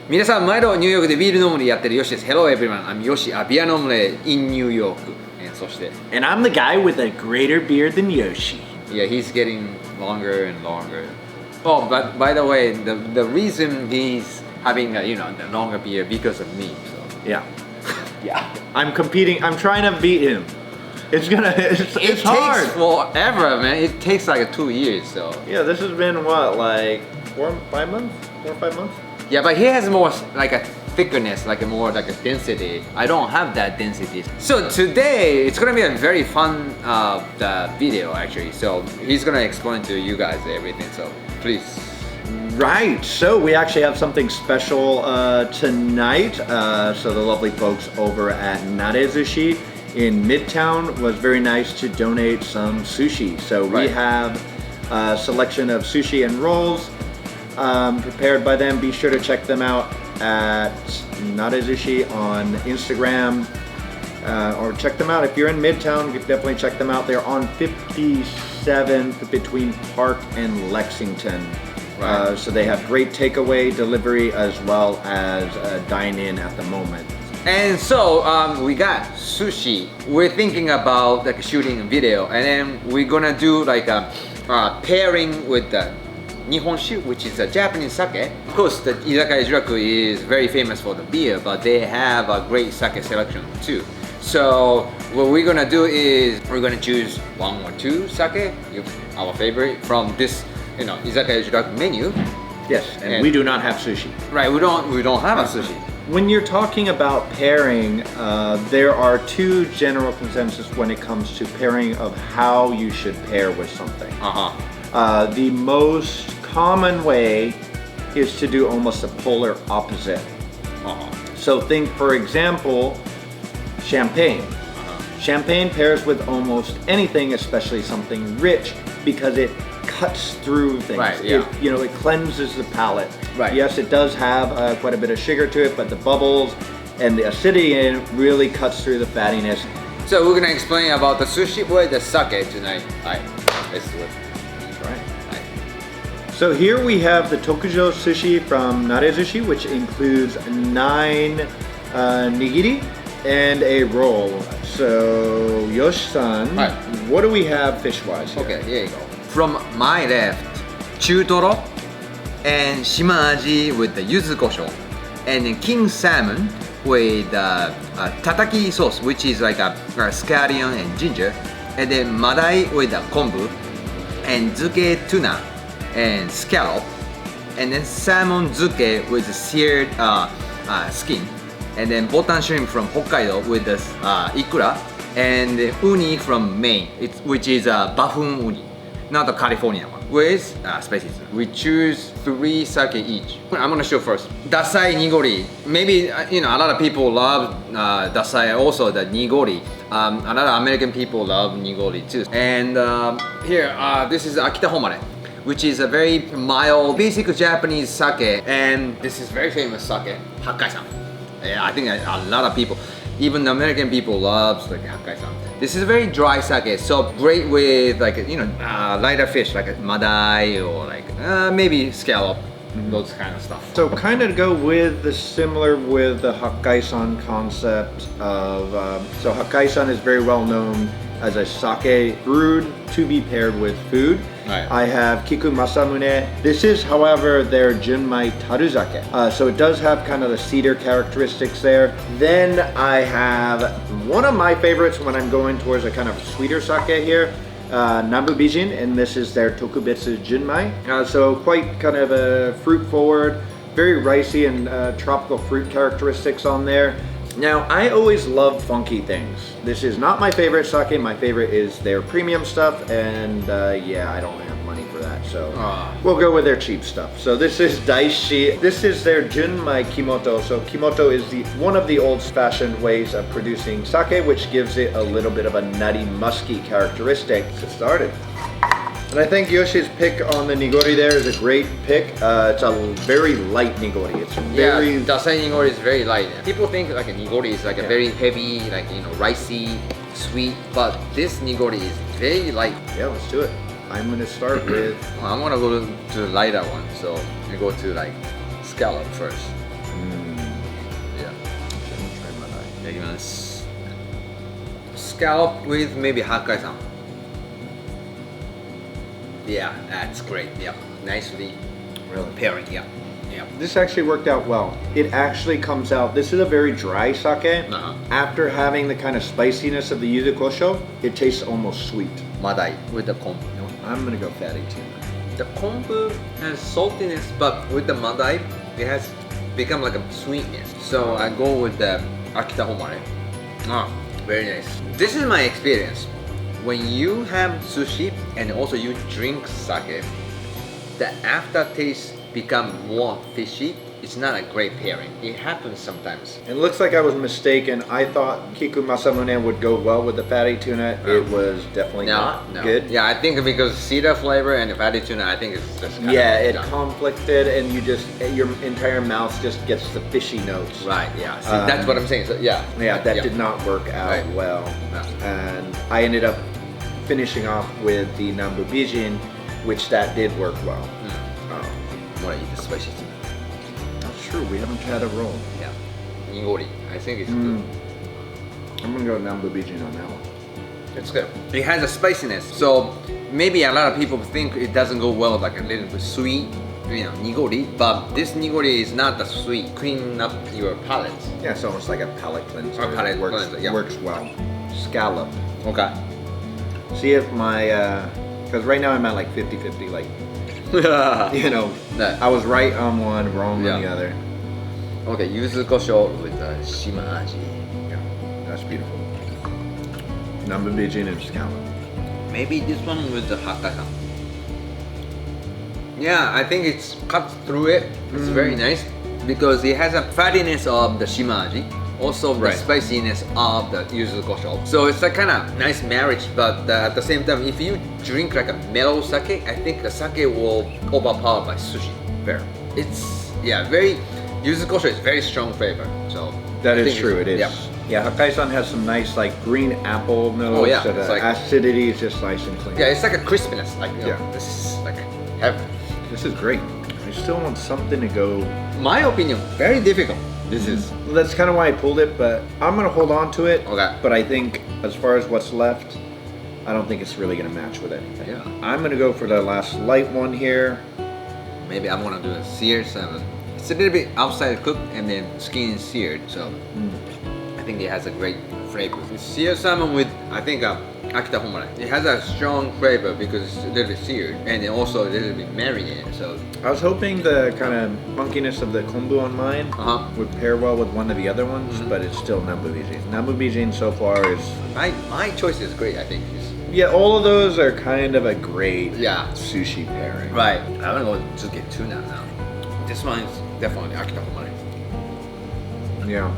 皆さん、毎度ニューヨークでビール飲むでやってるヨシです。Hello everyone, I'm Yoshi, a beer Nommelier in New York. そして And I'm the guy with a greater beard than Yoshi. Yeah, he's getting longer and longer. Oh, but by the way, the reason he's having a the longer beard because of me. So Yeah. I'm competing. I'm trying to beat him. It's it hard. takes forever, man. It takes like 2 years. So Yeah, this has been what, like 4 or 5 months? yeah, but he has more like a thickness, like more like a density. I don't have that density. So today it's gonna be a very fun video actually. So he's gonna explain to you guys everything. So please. Right. So we actually have something special tonight. So the lovely folks over at Nare Sushi in Midtown was very nice to donate some sushi. So we have a selection of sushi and rolls prepared by them. Be sure to check them out at Nare Sushi on Instagram, or check them out if you're in Midtown. You definitely check them out. They're on 57th between Park and Lexington. So they have great takeaway delivery as well as dine-in at the moment. And so we got sushi. We're thinking about like shooting a video, and then we're gonna do like a pairing with the Nihonshu, which is a Japanese sake. Of course, the Izakaya Juraku is very famous for the beer, but they have a great sake selection too. So what we're gonna do is we're gonna choose 1 or 2 sake, our favorite from this, Izakaya Juraku menu. Yes, and we do not have sushi. Right, we don't have a sushi. When you're talking about pairing, there are 2 general consensus when it comes to pairing of how you should pair with something. The most common way is to do almost a polar opposite. So think, for example, champagne. Champagne pairs with almost anything, especially something rich, because it cuts through things. Right, yeah. It cleanses the palate. Right. Yes, it does have quite a bit of sugar to it, but the bubbles and the acidity in it really cuts through the fattiness. So we're gonna explain about the sushi with the sake tonight. Alright, let's do it. Right. So here we have the Tokujo sushi from Nare Sushi, which includes 9 nigiri and a roll. So Yoshi-san, what do we have fish-wise here? Okay, here you go. From my left, chutoro and shimaji with the yuzu kosho, and then king salmon with tataki sauce, which is like a scallion and ginger, and then madai with the kombu, and zuke tuna and scallop, and then salmon zuke with the seared skin, and then botan shrimp from Hokkaido with the ikura, and the uni from Maine, which is bafun uni, not the California one, with spices. We choose 3 sake each. I'm gonna show first. DASSAI nigori. Maybe a lot of people love DASSAI, also the nigori. A lot of American people love nigori too. And here, this is AKITA homare, which is a very mild, basic Japanese sake. And this is very famous sake, Hakkaisan. I think a lot of people, even the American people, loves like Hakkaisan. This is a very dry sake, so great with like lighter fish like madai or like maybe scallop, those kind of stuff. So kind of go with the similar with the Hakkaisan concept of so Hakkaisan is very well known as a sake brewed to be paired with food. I have Kiku Masamune. This is, however, their Junmai Taruzake. So it does have kind of the cedar characteristics there. Then I have one of my favorites when I'm going towards a kind of sweeter sake here, Nanbu Bijin, and this is their Tokubetsu Junmai. So quite kind of a fruit forward, very ricey and tropical fruit characteristics on there. Now, I always love funky things. This is not my favorite sake. My favorite is their premium stuff, and yeah, I don't have money for that, so we'll go with their cheap stuff. So this is DAISHICHI. This is their Junmai Kimoto. So Kimoto is one of the old-fashioned ways of producing sake, which gives it a little bit of a nutty, musky characteristic. Let's get started. And I think Yoshi's pick on the nigori there is a great pick. It's a very light nigori. It's very... Yeah, DASSAI nigori is very light. People think like a nigori is like a very heavy, like ricey, sweet, but this nigori is very light. Yeah, let's do it. I'm gonna start with... I'm gonna go to the lighter one, so I go to like scallop first. Yeah. Try my scallop with maybe Hakkaisan. Yeah, that's great. Yeah, nicely pairing. Yeah. This actually worked out well. It actually comes out, this is a very dry sake. After having the kind of spiciness of the yuzu kosho, it tastes almost sweet. Madai with the kombu. I'm gonna go fatty tuna. The kombu has saltiness, but with the madai, it has become like a sweetness. So I go with the AKITA homare. Very nice. This is my experience. When you have sushi and also you drink sake, the aftertaste become more fishy. It's not a great pairing. It happens sometimes. It looks like I was mistaken. I thought Kiku Masamune would go well with the fatty tuna. It was definitely not good. Yeah, I think because cedar flavor and the fatty tuna, I think it's just it conflicted, and you just your entire mouth just gets the fishy notes. Right. Yeah. See, that's what I'm saying. So that did not work out well. And I ended up finishing off with the Nanbu Bijin, which that did work well. I want to eat the spicy tuna. That's true. We haven't had a roll. Yeah. Nigori. I think it's good. I'm gonna go Nanbu Bijin on that one. It's good. It has a spiciness, so maybe a lot of people think it doesn't go well, like a little bit sweet, nigori. But this nigori is not the sweet. Clean up your palate. Yeah, it's almost like a palate cleanser. A palate cleanser. Yeah. Works well. Scallop. Okay. See if my, because right now I'm at like 50-50, like, I was right on one, wrong on the other. Okay, yuzu kosho with the shima aji. Yeah, that's beautiful. Nanbu Bijin and scallop. Maybe this one with the Hakkaisan. Yeah, I think it's cut through it. It's very nice because it has a fattiness of the shima aji. Also the spiciness of the yuzu kosho. So it's a kind of nice marriage, but at the same time, if you drink like a mellow sake, I think the sake will overpower by sushi. Fair. It's, very, yuzu kosho is very strong flavor. So that is true, it is. Yeah, Hakkaisan has some nice like green apple notes. It's like, acidity is just nice and clean. Yeah, it's like a crispiness. Like, this is like heaven. This is great. I still want something to go. My opinion, very difficult. This is. That's kind of why I pulled it, but I'm gonna hold on to it. Okay. But I think as far as what's left, I don't think it's really gonna match with anything. Yeah. I'm gonna go for the last light one here. Maybe I'm gonna do a seared salmon. It's a little bit outside cooked and then skin is seared, so I think it has a great flavor. It's seared salmon with, I think, AKITA homare. It has a strong flavor because it's a little bit seared and then also a little bit marinated. So I was hoping the kind of funkiness of the kombu on mine would pair well with one of the other ones, but it's still Nanbu Bijin. Nanbu Bijin so far is my choice is great. I think. Yeah, all of those are kind of a great sushi pairing. Right. I'm gonna go to get tuna now. This one is definitely AKITA homare. Yeah.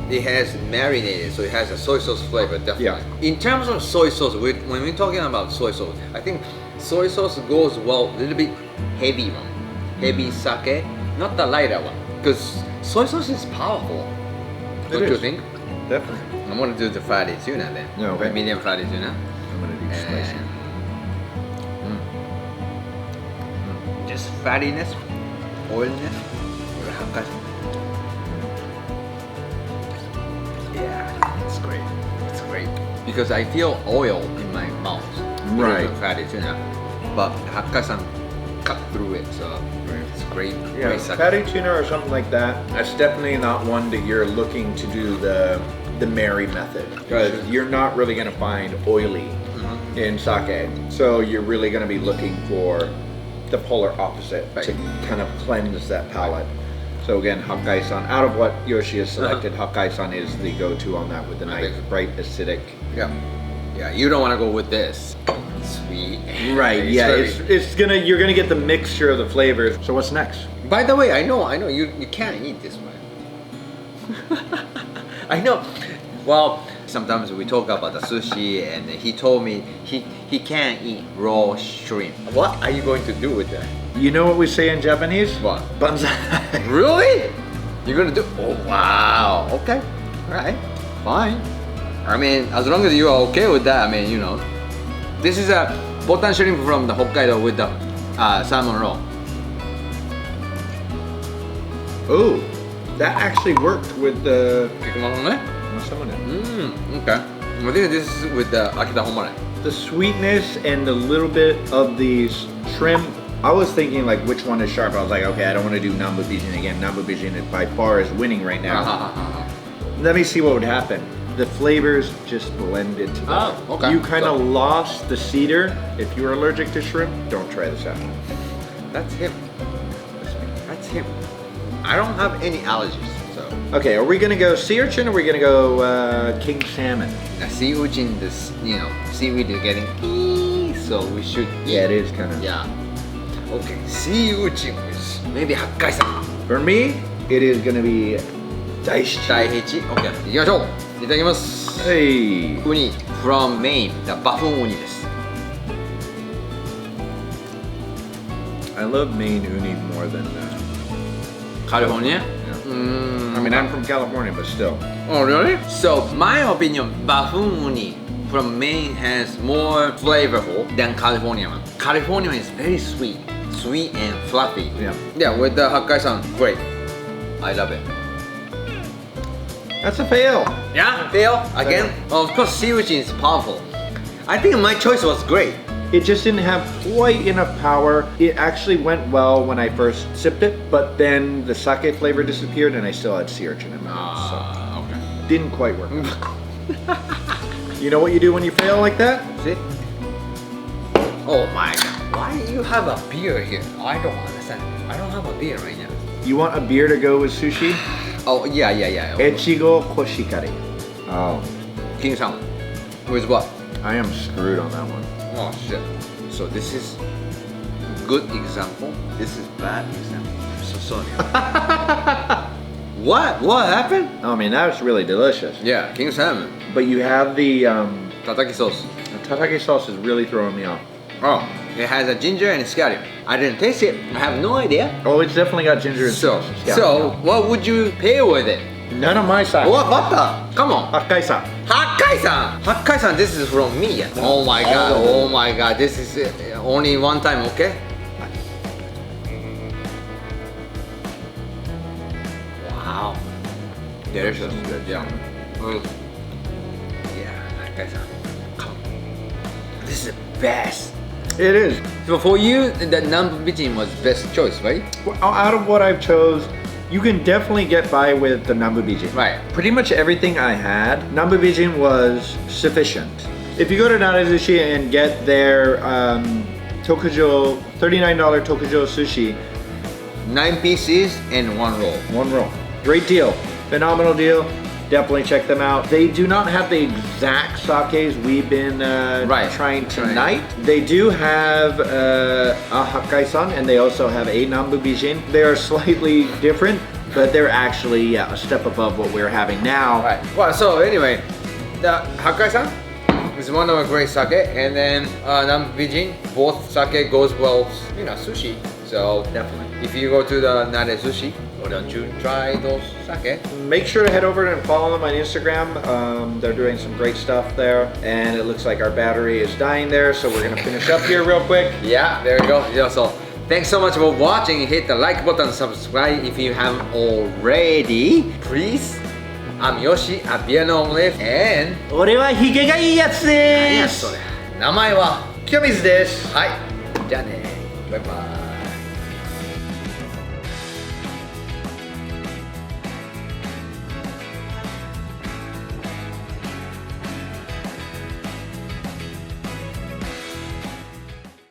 It has marinated, so it has a soy sauce flavor, definitely. In terms of soy sauce, when we're talking about soy sauce, I think soy sauce goes well, a little bit heavy one. Heavy sake, not the lighter one. Because soy sauce is powerful. Don't you think? Definitely. I'm gonna do the fatty tuna then. Okay. Medium fatty tuna. I'm gonna do spicy. Just fattiness, oiliness, with Hakkaisan. Yeah, it's great. It's great. Because I feel oil in my mouth. Right. Fatty tuna. But Hakkaisan cut through it, so it's great. Yeah, great fatty tuna or something like that. That's definitely not one that you're looking to do the Mary method. Because you're not really gonna find oily in sake. So you're really gonna be looking for the polar opposite to kind of cleanse that palate. So again, Hakkaisan, out of what Yoshi has selected, Hakkaisan is the go-to on that with the nice, bright, acidic. Yeah, you don't want to go with this. Sweet. Right, you're gonna get the mixture of the flavors. So what's next? By the way, I know, you can't eat this one. I know. Well, sometimes we talk about the sushi and he told me he can't eat raw shrimp. What are you going to do with that? You know what we say in Japanese? What? Banzai. Really? You're gonna do? Oh wow. Okay. All right. Fine. I mean, as long as you are okay with that. I mean, you know, this is a botan shrimp from the Hokkaido with the salmon roll. Oh, that actually worked with the 菊間のね。Okay. I think this is with the AKITA homare. the sweetness and the little bit of the shrimp. I was thinking like which one is sharp. I was like, okay, I don't want to do Nanbu Bijin again. Nanbu Bijin is by far is winning right now. Let me see what would happen. The flavors just blended together. Oh, okay. You kind of lost the cedar. If you're allergic to shrimp, don't try this out. That's him. That's him. I don't have any allergies, so. Okay, are we gonna go sea urchin or are we gonna go king salmon? Sea urchin, this, seaweed is getting so we should eat. Yeah, it is kind of. Yeah. Okay, sea urchin with maybe Hakkaisan. For me, it is gonna be DAISHICHI. DAISHICHI. Okay, 行きましょう。いただきます。Hey. Uni from Maine, the buffoon uni です。I love Maine uni more than California? I mean, I'm from California, but still. Oh, really? So, my opinion, buffoon uni from Maine has more flavorful than California one. California is very sweet and fluffy. Yeah, with the Hakkaisan, great. I love it. That's a fail. Yeah, fail again. Of course, sea urchin is powerful. I think my choice was great. It just didn't have quite enough power. It actually went well when I first sipped it, but then the sake flavor disappeared and I still had sea urchin in my mouth. So Okay. didn't quite work. You know what you do when you fail like that? See? Oh my god. Why you have a beer here? I don't understand. I don't have a beer right now. You want a beer to go with sushi? Oh, yeah. Echigo koshikari. Oh, King salmon. With what? I am screwed on that one. Oh shit. So this is good example. This is bad example. I'm so sorry. What happened? I mean, that was really delicious. Yeah, king salmon. But you have the Tataki sauce. tataki sauce is really throwing me off. Oh, it has a ginger and scallion. I didn't taste it. I have no idea. Oh, it's definitely got ginger and So, sauce. so what would you pair with it? None of my side. What butter? Come on. Hakkaisan. Hakkaisan. Hakkaisan. This is from me. Oh my god. Oh my god. This is only one time. Okay. Wow. Delicious. Yeah. Yeah. Hakkaisan. Come on. This is the best. It is. So for you, the Nanbu Bijin was best choice, right? Well, out of what I've chose, you can definitely get by with the Nanbu Bijin. Right. Pretty much everything I had, Nanbu Bijin was sufficient. If you go to Nare Sushi and get their Tokujo, $39 Tokujo sushi, 9 pieces and 1 roll. one roll. Great deal. Phenomenal deal. Definitely check them out. They do not have the exact sakes we've been trying tonight. They do have a Hakkaisan and they also have a Nanbu Bijin. They are slightly different, but they're actually a step above what we're having now. Right. Well, so anyway, the Hakkaisan is one of a great sake, and then Nanbu Bijin, both sake goes well, sushi. So Definitely. if you go to the Nare Sushi, why don't you try those sake? Make sure to head over and follow them on Instagram. They're doing some great stuff there. And it looks like our battery is dying there, so we're gonna finish up here real quick. Yeah, there we go. Yeah, so thanks so much for watching. Hit the like button, subscribe if you haven't already. Please. I'm Yoshi, a beer Nommelier, and 俺はヒゲがいいやつ何です。やそれ。名前は清水です。はい。じゃあね。バイバイ。